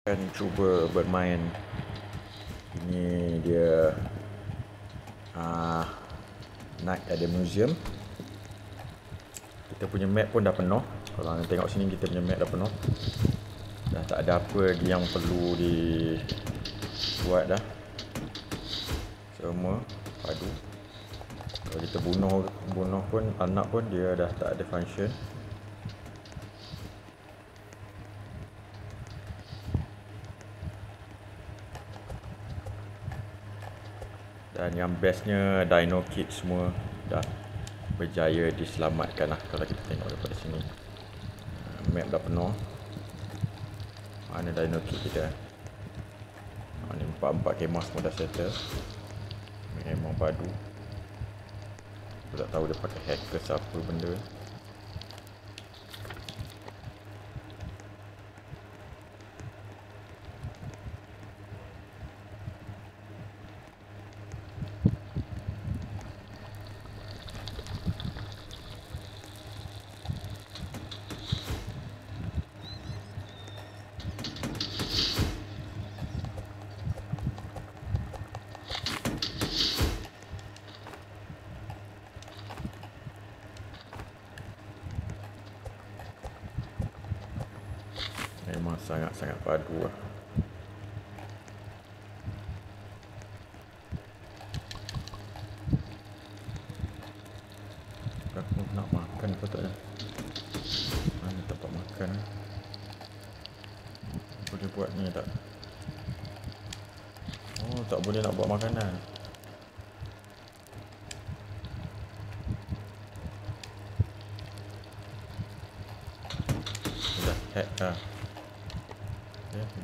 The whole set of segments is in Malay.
Akan cuba bermain. Ini dia Night at the Museum. Kita punya map pun dah penuh. Kalau anda tengok sini, kita punya map dah penuh. Dah tak ada apa yang perlu dibuat dah. Semua padu. Kalau kita bunuh pun anak pun, dia dah tak ada function. Dan yang bestnya, Dino Kid semua dah berjaya diselamatkan lah. Kalau kita tengok daripada sini, map dah penuh. Mana Dino Kid kita? Ni 4 kemah semua dah settle. Memang padu. Aku tak tahu dia pakai hacker siapa benda. Memang sangat-sangat padu lah. Aku nak makan apa tak ya? Mana tempat makan? Boleh buat ni tak? Oh, tak boleh nak buat makanan. Dah hack dah.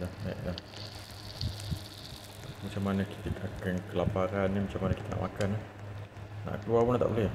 Dah hack dah. Macam mana kita akan kelaparan ni, macam mana kita nak makan? Nak keluar pun tak boleh.